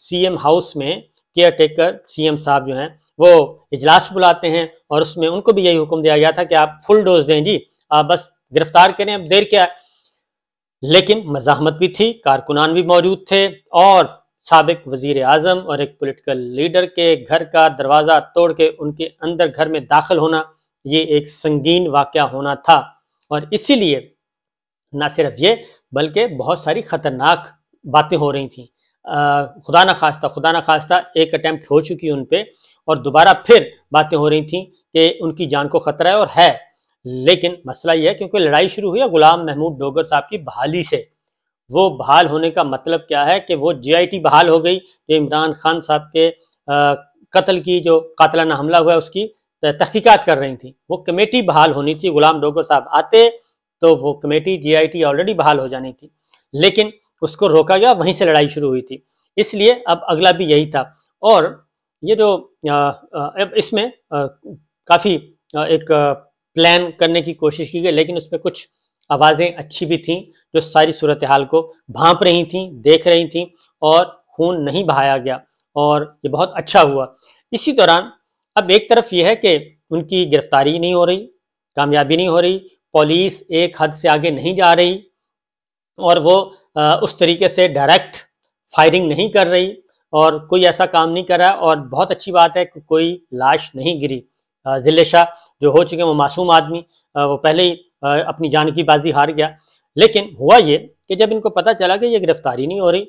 C M house میں care taker C M صاحب جو ہیں وہ اجلاس بلاتے ہیں اور اس میں ان کو بھی یہی حکم دیا گیا تھا کہ آپ فل ڈوز دیں جی، آپ بس گرفتار کریں، اب دیر کیا ہے۔ لیکن مزاحمت بھی تھی، کارکنان بھی موجود تھے، اور سابق وزیر اعظم اور ایک پولیٹیکل لیڈر کے گھر کا دروازہ توڑ کے ان کے اندر گھر میں داخل ہونا یہ ایک سنگین واقعہ ہونا تھا، اور اسی لیے نہ صرف یہ بلکہ بہت ساری خطرناک باتیں ہو رہی تھیں۔ خدا نہ خواستہ ایک اٹیمپٹ ہو چکی ان پہ، اور دوبارہ پھر باتیں ہو رہی تھیں کہ ان کی جان کو خطرہ ہے، اور ہے۔ لیکن مسئلہ یہ ہے کیونکہ لڑائی شروع ہوئی ہے غلام محمود ڈوگر صاحب کی بحالی سے۔ وہ بحال ہونے کا مطلب کیا ہے کہ وہ جے آئی ٹی بحال ہو گئی، جو عمران خان صاحب کے قتل کی جو قاتلانہ حملہ ہوا ہے اس کی تحقیقات کر رہی تھیں، وہ کمیٹی بحال ہونی تھی۔ غلام ڈوگر صاحب آتے تو وہ committee J I T already بحال ہو جانی تھی، لیکن اس کو روکا گیا، وہیں سے لڑائی شروع ہوئی تھی۔ اس لیے اب اگلا بھی یہی تھا، اور یہ جو اس میں کافی ایک پلان کرنے کی کوشش کی گئی، لیکن اس میں کچھ آوازیں اچھی بھی تھیں جو ساری صورتحال کو بھانپ رہی تھیں، دیکھ رہی تھیں، اور خون نہیں بہایا گیا، اور یہ بہت اچھا ہوا۔ اسی دوران اب ایک طرف یہ ہے کہ ان کی گرفتاری نہیں ہو رہی، کامیابی نہیں ہو رہی، پولیس ایک حد سے آگے نہیں جا رہی، اور وہ اس طریقے سے ڈائریکٹ فائرنگ نہیں کر رہی، اور کوئی ایسا کام نہیں کر رہا، اور بہت اچھی بات ہے کہ کوئی لاش نہیں گری۔ ضلع شاہ جو ہو چکے ہیں وہ معصوم آدمی، وہ پہلے ہی اپنی جان کی بازی ہار گیا۔ لیکن ہوا یہ کہ جب ان کو پتہ چلا کہ یہ گرفتاری نہیں ہو رہی،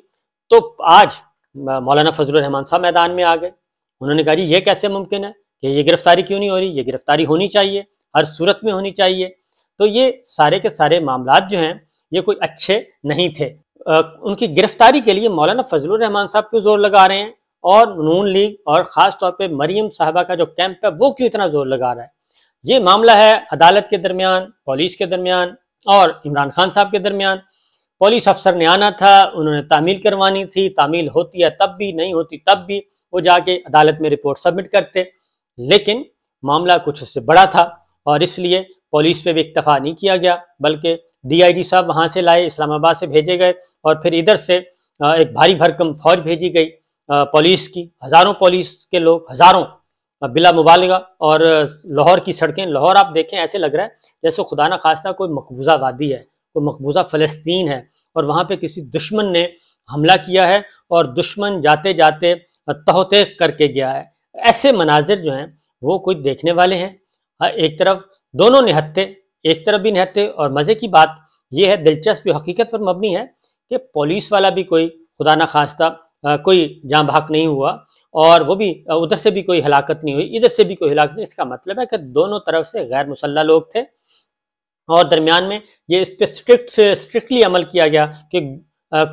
تو آج مولانا فضل الرحمان صاحب میدان میں آ گئے۔ انہوں نے کہا جی یہ کیسے ممکن ہے کہ یہ گرفتاری کیوں نہیں ہو رہی، یہ گرفتاری ہونی چاہیے، ہر صورت میں ہونی چاہیے۔ تو یہ سارے کے سارے معاملات جو ہیں یہ کوئی اچھے نہیں تھے۔ ان کی گرفتاری کے لیے مولانا فضل الرحمان صاحب کیوں زور لگا رہے ہیں، اور نون لیگ اور خاص طور پہ مریم صاحبہ کا جو کیمپ ہے وہ کیوں اتنا زور لگا رہا ہے؟ یہ معاملہ ہے عدالت کے درمیان، پولیس کے درمیان اور عمران خان صاحب کے درمیان۔ پولیس افسر نے آنا تھا، انہوں نے تعمیل کروانی تھی، تعمیل ہوتی ہے تب بھی، نہیں ہوتی تب بھی وہ جا کے عدالت میں رپورٹ سبمٹ کرتے، لیکن معاملہ کچھ اس سے بڑا تھا، اور اس لیے پولیس پہ بھی اکتفا نہیں کیا گیا، بلکہ ڈی آئی جی صاحب وہاں سے لائے، اسلام آباد سے بھیجے گئے، اور پھر ادھر سے ایک بھاری بھرکم فوج بھیجی گئی پولیس کی، ہزاروں پولیس کے لوگ، ہزاروں بلا مبالغہ۔ اور لاہور کی سڑکیں، لاہور آپ دیکھیں ایسے لگ رہا ہے جیسے خدا نہ خواستہ کوئی مقبوضہ وادی ہے، کوئی مقبوضہ فلسطین ہے، اور وہاں پہ کسی دشمن نے حملہ کیا ہے، اور دشمن جاتے جاتے تہو تیغ کر کے گیا ہے۔ ایسے مناظر جو ہیں وہ کوئی دیکھنے والے ہیں۔ ایک طرف دونوں نہتے، ایک طرف بھی نہتے، اور مزے کی بات یہ ہے، دلچسپی حقیقت پر مبنی ہے کہ پولیس والا بھی کوئی خدا نہ خواستہ کوئی جاں بحق نہیں ہوا، اور وہ بھی ادھر سے بھی کوئی ہلاکت نہیں ہوئی، ادھر سے بھی کوئی ہلاکت نہیں۔ اس کا مطلب ہے کہ دونوں طرف سے غیر مسلح لوگ تھے، اور درمیان میں یہ اس پہ اسٹرکٹلی عمل کیا گیا کہ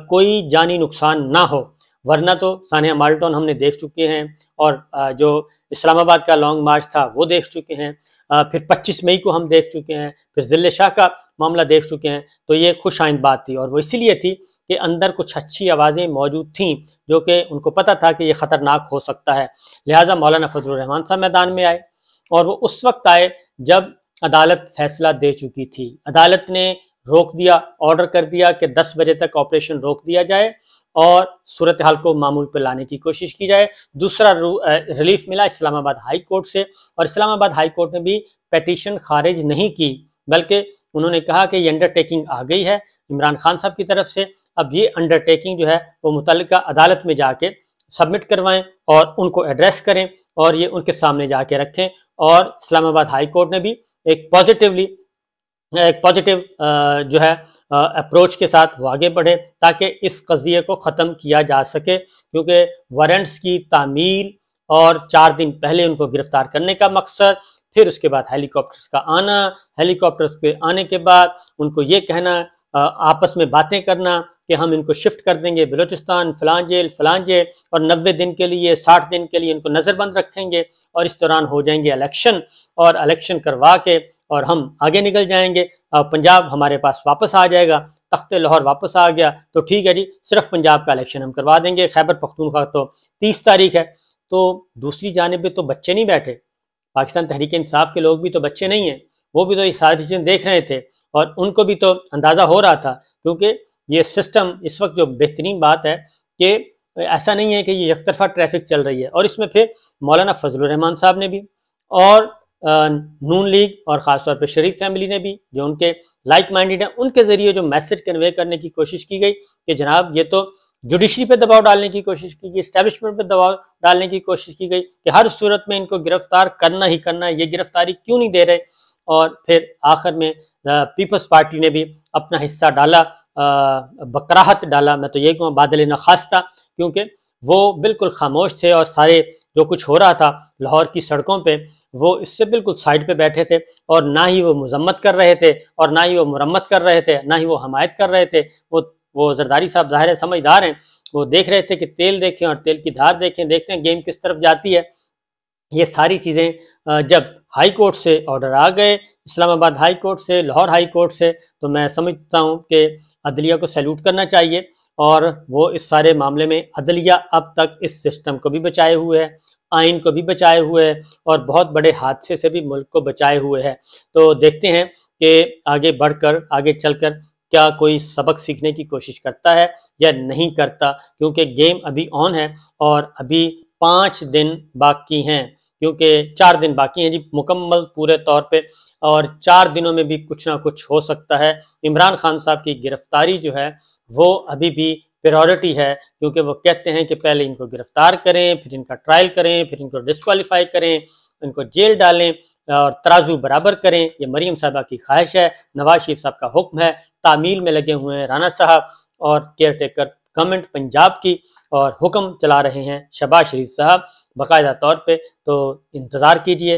کوئی جانی نقصان نہ ہو، ورنہ تو سانحہ مالٹون ہم نے دیکھ چکے ہیں، اور جو اسلام آباد کا لانگ مارچ تھا وہ دیکھ چکے ہیں، پھر 25 مئی کو ہم دیکھ چکے ہیں، پھر ضلع شاہ کا معاملہ دیکھ چکے ہیں۔ تو یہ خوش آئند بات تھی، اور وہ اسی لیے تھی کہ اندر کچھ اچھی آوازیں موجود تھیں جو کہ ان کو پتہ تھا کہ یہ خطرناک ہو سکتا ہے، لہٰذا مولانا فضل الرحمان صاحب میدان میں آئے، اور وہ اس وقت آئے جب عدالت فیصلہ دے چکی تھی۔ عدالت نے روک دیا، آرڈر کر دیا کہ 10 بجے تک آپریشن روک دیا جائے، اور صورتحال کو معمول پہ لانے کی کوشش کی جائے۔ دوسرا ریلیف ملا اسلام آباد ہائی کورٹ سے، اور اسلام آباد ہائی کورٹ نے بھی پیٹیشن خارج نہیں کی، بلکہ انہوں نے کہا کہ یہ انڈرٹیکنگ آ گئی ہے عمران خان صاحب کی طرف سے، اب یہ انڈرٹیکنگ جو ہے وہ متعلقہ عدالت میں جا کے سبمٹ کروائیں، اور ان کو ایڈریس کریں، اور یہ ان کے سامنے جا کے رکھیں۔ اور اسلام آباد ہائی کورٹ نے بھی ایک پازیٹیو جو ہے اپروچ کے ساتھ وہ آگے بڑھے تاکہ اس قضیے کو ختم کیا جا سکے، کیونکہ وارنٹس کی تعمیل اور 4 دن پہلے ان کو گرفتار کرنے کا مقصد، پھر اس کے بعد ہیلی کاپٹرز کا آنا، ہیلی کاپٹرز کے آنے کے بعد ان کو یہ کہنا، آپس میں باتیں کرنا کہ ہم ان کو شفٹ کر دیں گے بلوچستان، فلاں جیل، اور 90 دن کے لیے، 60 دن کے لیے ان کو نظر بند رکھیں گے، اور اس دوران ہو جائیں گے الیکشن، اور الیکشن کروا کے اور ہم آگے نکل جائیں گے، پنجاب ہمارے پاس واپس آ جائے گا، تخت لاہور واپس آ گیا تو ٹھیک ہے جی، صرف پنجاب کا الیکشن ہم کروا دیں گے، خیبر پختونخوا تو 30 تاریخ ہے۔ تو دوسری جانب پہ تو بچے نہیں بیٹھے، پاکستان تحریک انصاف کے لوگ بھی تو بچے نہیں ہیں، وہ بھی تو یہ ساری چیزیں دیکھ رہے تھے، اور ان کو بھی تو اندازہ ہو رہا تھا، کیونکہ یہ سسٹم اس وقت جو بہترین بات ہے کہ ایسا نہیں ہے کہ یہ یک طرفہ ٹریفک چل رہی ہے. اور اس میں پھر مولانا فضل الرحمان صاحب نے بھی اور نون لیگ اور خاص طور پہ شریف فیملی نے بھی جو ان کے لائک مائنڈیڈ ہیں ان کے ذریعے جو میسج کنوے کرنے کی کوشش کی گئی کہ جناب یہ تو جوڈیشری پہ دباؤ ڈالنے کی کوشش کی گئی, اسٹیبلشمنٹ پہ دباؤ ڈالنے کی کوشش کی گئی کہ ہر صورت میں ان کو گرفتار کرنا ہی کرنا ہے, یہ گرفتاری کیوں نہیں دے رہے. اور پھر آخر میں پیپلز پارٹی نے بھی اپنا حصہ ڈالا, بکراہت ڈالا, میں تو یہ کہوں بادل نخواستہ, کیونکہ وہ بالکل خاموش تھے اور سارے جو کچھ ہو رہا تھا لاہور کی سڑکوں پہ وہ اس سے بالکل سائڈ پہ بیٹھے تھے, اور نہ ہی وہ مذمت کر رہے تھے اور نہ ہی وہ مرمت کر رہے تھے, نہ ہی وہ حمایت کر رہے تھے. وہ زرداری صاحب ظاہر ہے سمجھدار ہیں, وہ دیکھ رہے تھے کہ تیل دیکھیں اور تیل کی دھار دیکھیں, دیکھتے ہیں گیم کس طرف جاتی ہے. یہ ساری چیزیں جب ہائی کورٹ سے آرڈر آ گئے, اسلام آباد ہائی کورٹ سے, لاہور ہائی کورٹ سے, تو میں سمجھتا ہوں کہ عدلیہ کو سیلوٹ کرنا چاہیے, اور وہ اس سارے معاملے میں عدلیہ اب تک اس سسٹم کو بھی بچائے ہوئے ہے, آئین کو بھی بچائے ہوئے ہے, اور بہت بڑے حادثے سے بھی ملک کو بچائے ہوئے ہے. تو دیکھتے ہیں کہ آگے بڑھ کر, آگے چل کر کیا کوئی سبق سیکھنے کی کوشش کرتا ہے یا نہیں کرتا, کیونکہ گیم ابھی آن ہے اور ابھی 5 دن باقی ہیں, کیونکہ 4 دن باقی ہیں جی مکمل پورے طور پہ, اور 4 دنوں میں بھی کچھ نہ کچھ ہو سکتا ہے. عمران خان صاحب کی گرفتاری جو ہے وہ ابھی بھی پریورٹی ہے, کیونکہ وہ کہتے ہیں کہ پہلے ان کو گرفتار کریں, پھر ان کا ٹرائل کریں, پھر ان کو ڈسکوالیفائی کریں, ان کو جیل ڈالیں اور ترازو برابر کریں. یہ مریم صاحبہ کی خواہش ہے, نواز شریف صاحب کا حکم ہے, تعمیل میں لگے ہوئے ہیں رانا صاحب اور کیئر ٹیکر گورنمنٹ پنجاب کی, اور حکم چلا رہے ہیں شہباز شریف صاحب باقاعدہ طور پہ. تو انتظار کیجئے,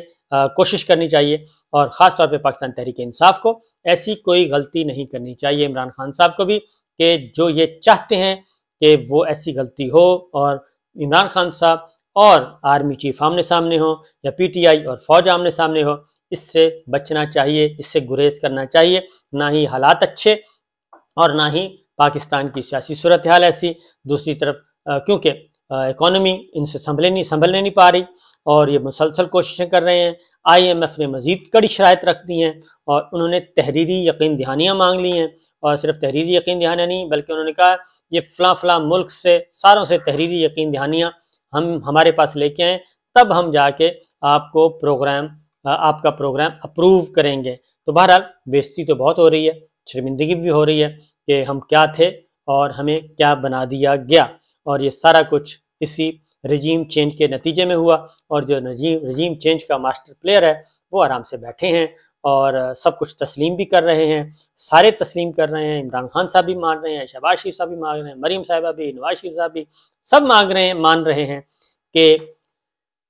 کوشش کرنی چاہیے, اور خاص طور پہ پاکستان تحریک انصاف کو ایسی کوئی غلطی نہیں کرنی چاہیے, عمران خان صاحب کو بھی, کہ جو یہ چاہتے ہیں کہ وہ ایسی غلطی ہو اور عمران خان صاحب اور آرمی چیف آمنے سامنے ہو یا پی ٹی آئی اور فوج آمنے سامنے ہو, اس سے بچنا چاہیے, اس سے گریز کرنا چاہیے. نہ ہی حالات اچھے اور نہ ہی پاکستان کی سیاسی صورتحال ایسی. دوسری طرف کیونکہ اکانومی ان سے سنبھلنے نہیں پا رہی, اور یہ مسلسل کوششیں کر رہے ہیں. آئی ایم ایف نے مزید کڑی شرائط رکھ دی ہیں, اور انہوں نے تحریری یقین دہانیاں مانگ لی ہیں, اور صرف تحریری یقین دہانیاں نہیں بلکہ انہوں نے کہا یہ فلاں ملک سے ساروں سے تحریری یقین دہانیاں ہمارے پاس لے کے آئیں, تب ہم جا کے آپ کا پروگرام اپروو کریں گے. تو بہرحال بےزتی تو بہت ہو رہی ہے, شرمندگی بھی ہو رہی ہے کہ ہم کیا تھے اور ہمیں کیا بنا دیا گیا, اور یہ سارا کچھ اسی رجیم چینج کے نتیجے میں ہوا. اور جو رجیم چینج کا ماسٹر پلیئر ہے وہ آرام سے بیٹھے ہیں اور سب کچھ تسلیم بھی کر رہے ہیں, سارے تسلیم کر رہے ہیں. عمران خان صاحب بھی مان رہے ہیں, شہباز شریف صاحب بھی مان رہے ہیں, مریم صاحبہ بھی, نواز شریف صاحب بھی, سب مان رہے ہیں کہ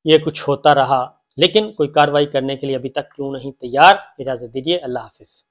یہ کچھ ہوتا رہا, لیکن کوئی کارروائی کرنے کے لیے ابھی تک کیوں نہیں تیار. اجازت دیجیے, اللہ حافظ.